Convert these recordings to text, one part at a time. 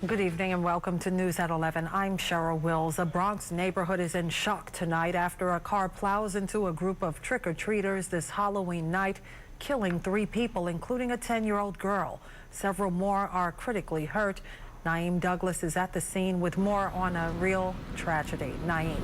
Good evening and welcome to News at 11. I'm Cheryl Wills. A Bronx neighborhood is in shock tonight after a car plows into a group of trick-or-treaters this Halloween night, killing 3 people, including a 10-year-old girl. Several more are critically hurt. Naeem Douglas is at the scene with more on a real tragedy. Naeem.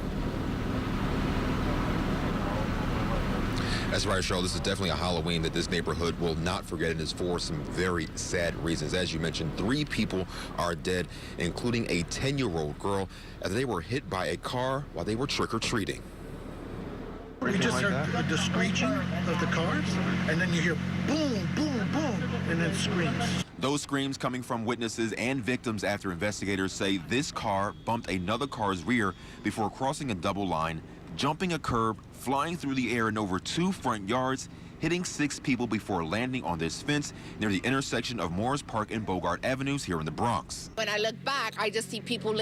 That's right, Cheryl. This is definitely a Halloween that this neighborhood will not forget, and is for some very sad reasons. As you mentioned, 3 people are dead, including a 10-year-old girl, as they were hit by a car while they were trick-or-treating. You just heard the screeching of the cars, and then you hear boom, boom, boom, and then screams. Those screams coming from witnesses and victims after investigators say this car bumped another car's rear before crossing a double line, jumping a curb, flying through the air in over 2 front yards, hitting 6 people before landing on this fence near the intersection of Morris Park and Bogart Avenues here in the Bronx. When I look back, I just see people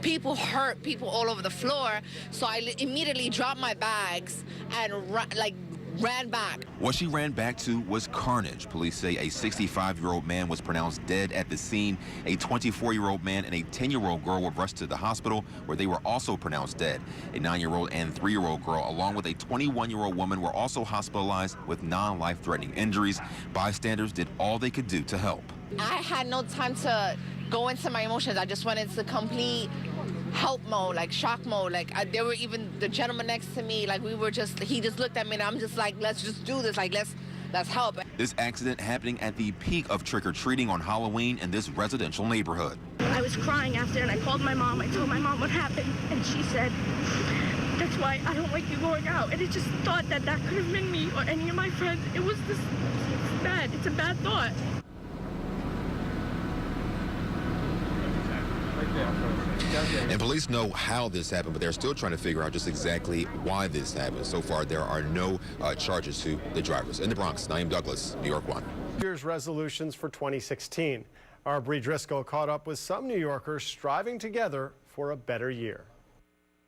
people hurt, people all over the floor. So I immediately dropped my bags and ran back. What she ran back to was carnage. Police say a 65-year-old man was pronounced dead at the scene. A 24-year-old man and a 10-year-old girl were rushed to the hospital, where they were also pronounced dead. A 9-year-old and 3-year-old girl, along with a 21-year-old woman, were also hospitalized with non-life-threatening injuries. Bystanders did all they could do to help. I had no time to go into my emotions. I just went into complete help mode, like shock mode. There were even the gentleman next to me, he just looked at me and I'm just like, let's just do this, let's help. This accident happening at the peak of trick-or-treating on Halloween in this residential neighborhood. I was crying after, and I called my mom. I told my mom what happened, and she said, that's why I don't like you going out. And it just thought that could have been me or any of my friends. It was this, it's bad. It's a bad thought. And police know how this happened, but they're still trying to figure out just exactly why this happened. So far, there are no charges to the drivers. In the Bronx, Naeem Douglas, New York 1. New Year's resolutions for 2016. Our Bree Driscoll caught up with some New Yorkers striving together for a better year.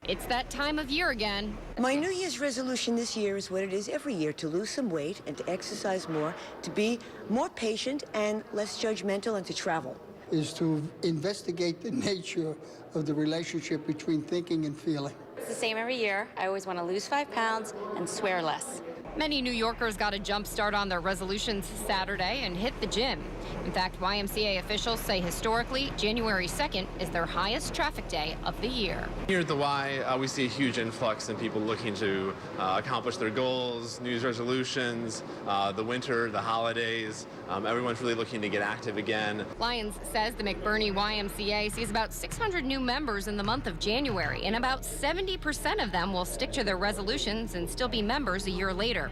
It's that time of year again. My New Year's resolution this year is what it is every year, to lose some weight and to exercise more, to be more patient and less judgmental, and to travel. Is to investigate the nature of the relationship between thinking and feeling. It's the same every year. I always want to lose 5 pounds and swear less. Many New Yorkers got a jump start on their resolutions Saturday and hit the gym. In fact, YMCA officials say historically, January 2nd is their highest traffic day of the year. Here at the Y, we see a huge influx in people looking to accomplish their goals, New Year's resolutions, the winter, the holidays. Everyone's really looking to get active again. Lyons says the McBurney YMCA sees about 600 new members in the month of January, and about 70% of them will stick to their resolutions and still be members a year later.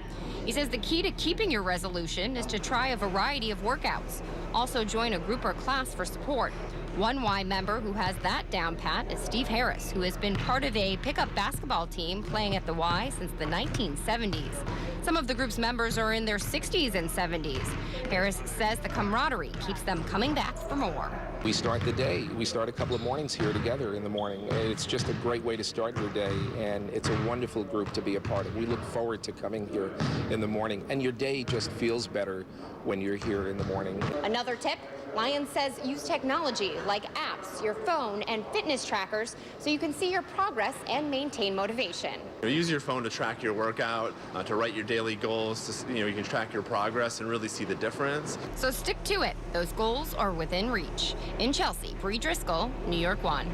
He says the key to keeping your resolution is to try a variety of workouts. Also join a group or class for support. One Y member who has that down pat is Steve Harris, who has been part of a pickup basketball team playing at the Y since the 1970s. Some of the group's members are in their 60s and 70s. Harris says the camaraderie keeps them coming back for more. We start the day. We start a couple of mornings here together in the morning. It's just a great way to start your day, and it's a wonderful group to be a part of. We look forward to coming here in the morning, and your day just feels better when you're here in the morning. Another tip, Lyons says use technology like apps, your phone, and fitness trackers so you can see your progress and maintain motivation. Use your phone to track your workout, to write your daily goals. You can track your progress and really see the difference. So stick to it. Those goals are within reach. In Chelsea, Bree Driscoll, New York 1.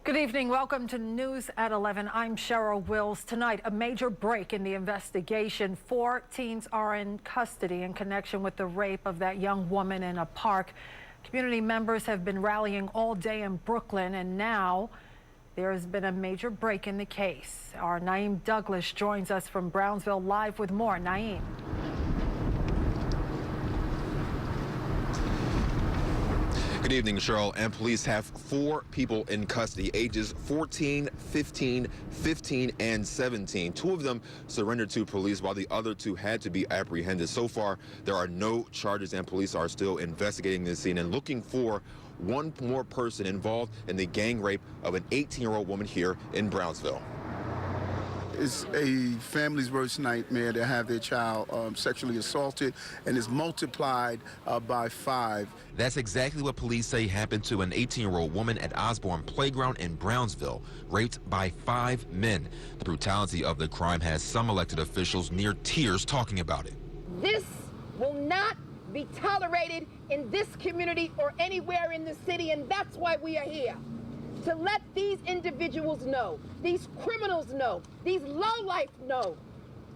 Good evening. Welcome to News at 11. I'm Cheryl Wills. Tonight, a major break in the investigation. 4 teens are in custody in connection with the rape of that young woman in a park. Community members have been rallying all day in Brooklyn, and now there has been a major break in the case. Our Naeem Douglas joins us from Brownsville live with more. Naeem. Good evening, Cheryl. And police have 4 people in custody, ages 14, 15, 15, and 17. 2 of them surrendered to police, while the other 2 had to be apprehended. So far, there are no charges, and police are still investigating this scene and looking for one more person involved in the gang rape of an 18-year-old woman here in Brownsville. It's a family's worst nightmare to have their child sexually assaulted, and is multiplied by 5. That's exactly what police say happened to an 18-year-old woman at Osborne Playground in Brownsville, raped by 5 men. The brutality of the crime has some elected officials near tears talking about it. This will not be tolerated in this community or anywhere in the city, and that's why we are here. To let these individuals know, these criminals know, these lowlife know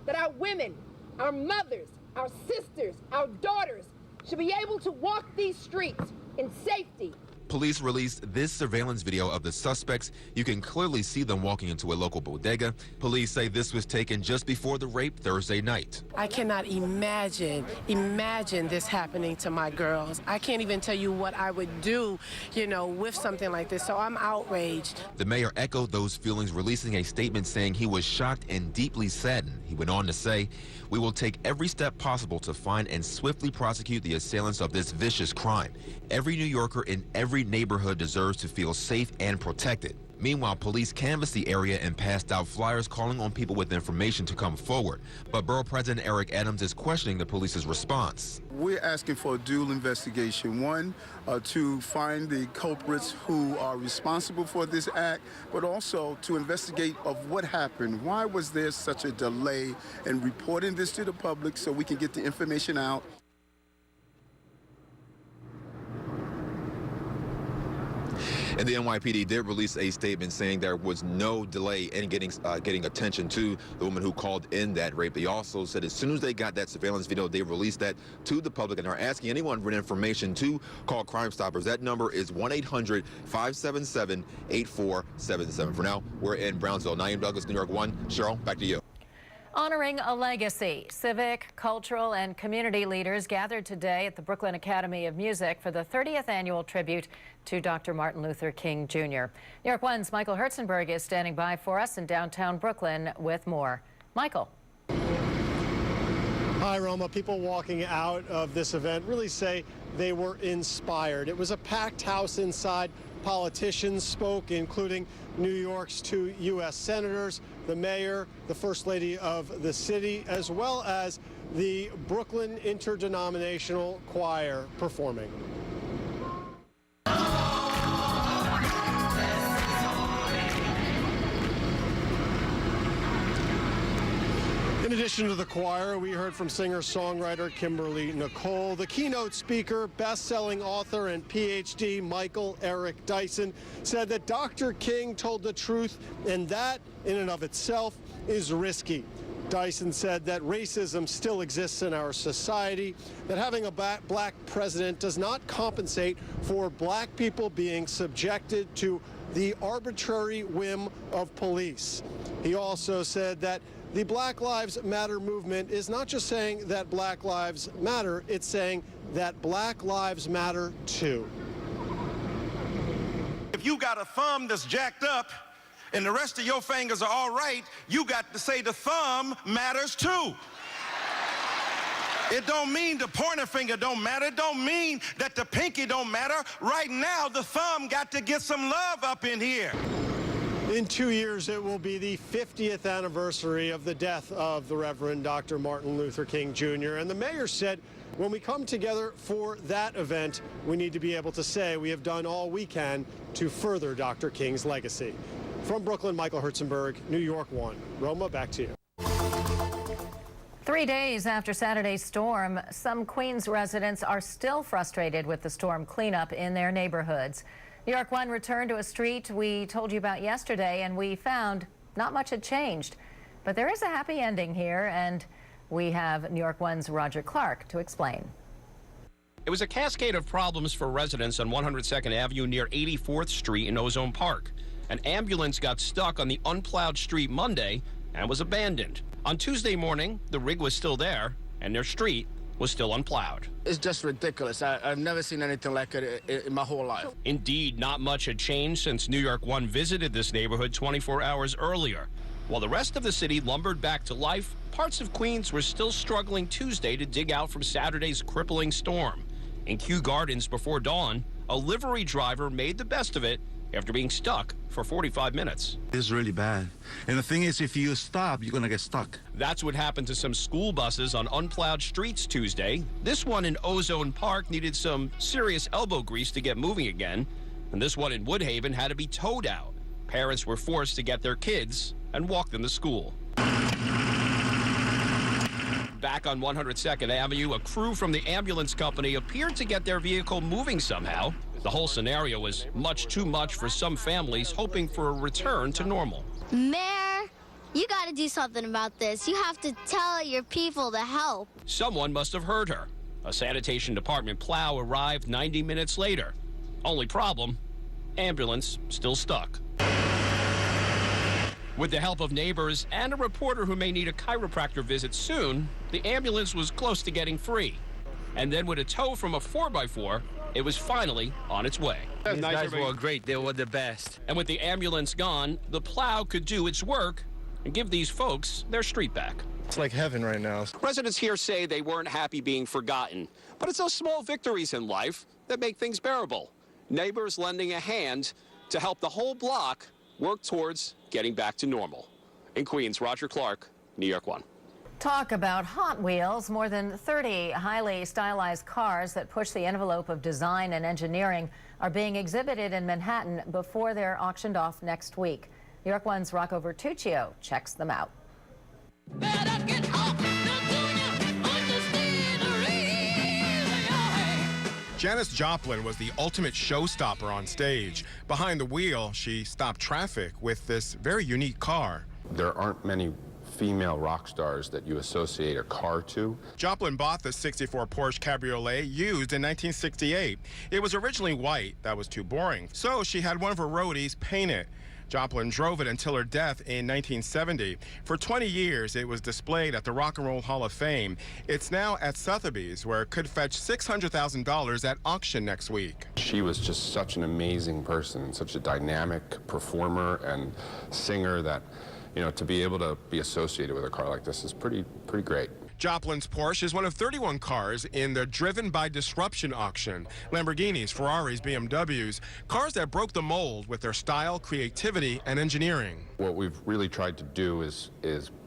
that our women, our mothers, our sisters, our daughters should be able to walk these streets in safety. Police released this surveillance video of the suspects. You can clearly see them walking into a local bodega. Police say this was taken just before the rape Thursday night. I cannot imagine this happening to my girls. I can't even tell you what I would do, with something like this. So I'm outraged. The mayor echoed those feelings, releasing a statement saying he was shocked and deeply saddened. He went on to say, "We will take every step possible to find and swiftly prosecute the assailants of this vicious crime. Every New Yorker in every neighborhood deserves to feel safe and protected." Meanwhile, police canvassed the area and passed out flyers calling on people with information to come forward. But Borough President Eric Adams is questioning the police's response. We're asking for a dual investigation. One, to find the culprits who are responsible for this act, but also to investigate of what happened. Why was there such a delay in reporting this to the public so we can get the information out? And the NYPD did release a statement saying there was no delay in getting attention to the woman who called in that rape. They also said as soon as they got that surveillance video, they released that to the public and are asking anyone for information to call Crime Stoppers. That number is 1-800-577-8477. For now, we're in Brownsville. Naeem Douglas, New York 1. Cheryl, back to you. Honoring a legacy. Civic, cultural, and community leaders gathered today at the Brooklyn Academy of Music for the 30th annual tribute to Dr. Martin Luther King Jr. New York 1's Michael Herzenberg is standing by for us in downtown Brooklyn with more. Michael. Hi, Roma. People walking out of this event really say they were inspired. It was a packed house inside. Politicians spoke, including New York's 2 U.S. senators, the mayor, the first lady of the city, as well as the Brooklyn Interdenominational Choir performing. In addition to the choir, we heard from singer-songwriter Kimberly Nicole. The keynote speaker, best-selling author and PhD Michael Eric Dyson said that Dr. King told the truth, and that, in and of itself, is risky. Dyson said that racism still exists in our society, that having a black president does not compensate for black people being subjected to the arbitrary whim of police. He also said that the Black Lives Matter movement is not just saying that Black Lives Matter, it's saying that Black Lives Matter too. If you got a thumb that's jacked up and the rest of your fingers are all right, you got to say the thumb matters too. It don't mean the pointer finger don't matter. It don't mean that the pinky don't matter. Right now, the thumb got to get some love up in here. In 2 years, it will be the 50th anniversary of the death of the Reverend Dr. Martin Luther King Jr. And the mayor said, when we come together for that event, we need to be able to say we have done all we can to further Dr. King's legacy. From Brooklyn, Michael Herzenberg, New York 1. Roma, back to you. 3 days after Saturday's storm, some Queens residents are still frustrated with the storm cleanup in their neighborhoods. New York 1 returned to a street we told you about yesterday, and we found not much had changed. But there is a happy ending here, and we have New York 1's Roger Clark to explain. It was a cascade of problems for residents on 102nd Avenue near 84th Street in Ozone Park. An ambulance got stuck on the unplowed street Monday and was abandoned. On Tuesday morning, the rig was still there, and their street was still unplowed. It's just ridiculous. I've never seen anything like it in my whole life. Indeed, not much had changed since New York 1 visited this neighborhood 24 hours earlier. While the rest of the city lumbered back to life, parts of Queens were still struggling Tuesday to dig out from Saturday's crippling storm. In Kew Gardens before dawn, a livery driver made the best of it after being stuck for 45 minutes. It's really bad. And the thing is, if you stop, you're going to get stuck. That's what happened to some school buses on unplowed streets Tuesday. This one in Ozone Park needed some serious elbow grease to get moving again. And this one in Woodhaven had to be towed out. Parents were forced to get their kids and walk them to school. Back on 102nd Avenue, a crew from the ambulance company appeared to get their vehicle moving somehow. The whole scenario was much too much for some families hoping for a return to normal. Mayor, you got to do something about this. You have to tell your people to help. Someone must have heard her. A sanitation department plow arrived 90 minutes later. Only problem, ambulance still stuck. With the help of neighbors and a reporter who may need a chiropractor visit soon, the ambulance was close to getting free. And then with a tow from a 4x4, it was finally on its way. These guys were great. They were the best. And with the ambulance gone, the plow could do its work and give these folks their street back. It's like heaven right now. Residents here say they weren't happy being forgotten, but it's those small victories in life that make things bearable. Neighbors lending a hand to help the whole block work towards getting back to normal. In Queens, Roger Clark, New York 1. Talk about Hot Wheels. More than 30 highly stylized cars that push the envelope of design and engineering are being exhibited in Manhattan before they're auctioned off next week. New York 1's Rocco Vertuccio checks them out. Janis Joplin was the ultimate showstopper on stage. Behind the wheel, she stopped traffic with this very unique car. There aren't many female rock stars that you associate a car to. Joplin bought the 64 Porsche Cabriolet used in 1968. It was originally white. That was too boring. So she had one of her roadies paint it. Joplin drove it until her death in 1970. For 20 years, it was displayed at the Rock and Roll Hall of Fame. It's now at Sotheby's, where it could fetch $600,000 at auction next week. She was just such an amazing person, such a dynamic performer and singer that, you know, to be able to be associated with a car like this is pretty great. Joplin's Porsche is one of 31 cars in the Driven by Disruption auction. Lamborghinis, Ferraris, BMWs, cars that broke the mold with their style, creativity, and engineering. What we've really tried to do is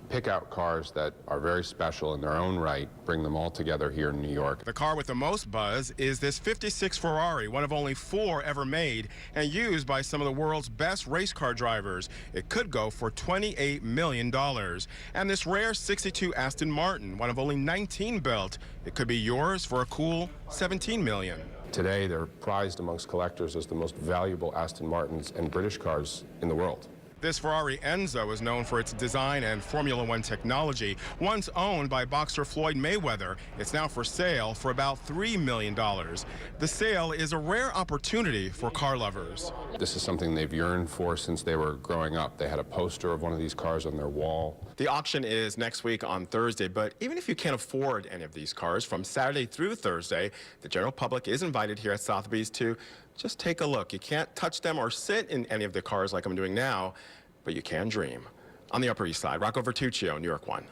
pick out cars that are very special in their own right, bring them all together here in New York. The car with the most buzz is this 56 Ferrari, one of only 4 ever made and used by some of the world's best race car drivers. It could go for $28 million. And this rare 62 Aston Martin, one of only 19 built, it could be yours for a cool $17 million. Today, they're prized amongst collectors as the most valuable Aston Martins and British cars in the world. This Ferrari Enzo is known for its design and Formula One technology. Once owned by boxer Floyd Mayweather, it's now for sale for about $3 million. The sale is a rare opportunity for car lovers. This is something they've yearned for since they were growing up. They had a poster of one of these cars on their wall. The auction is next week on Thursday, but even if you can't afford any of these cars, from Saturday through Thursday, the general public is invited here at Sotheby's to just take a look. You can't touch them or sit in any of the cars like I'm doing now, but you can dream. On the Upper East Side, Rocco Vertuccio, New York 1.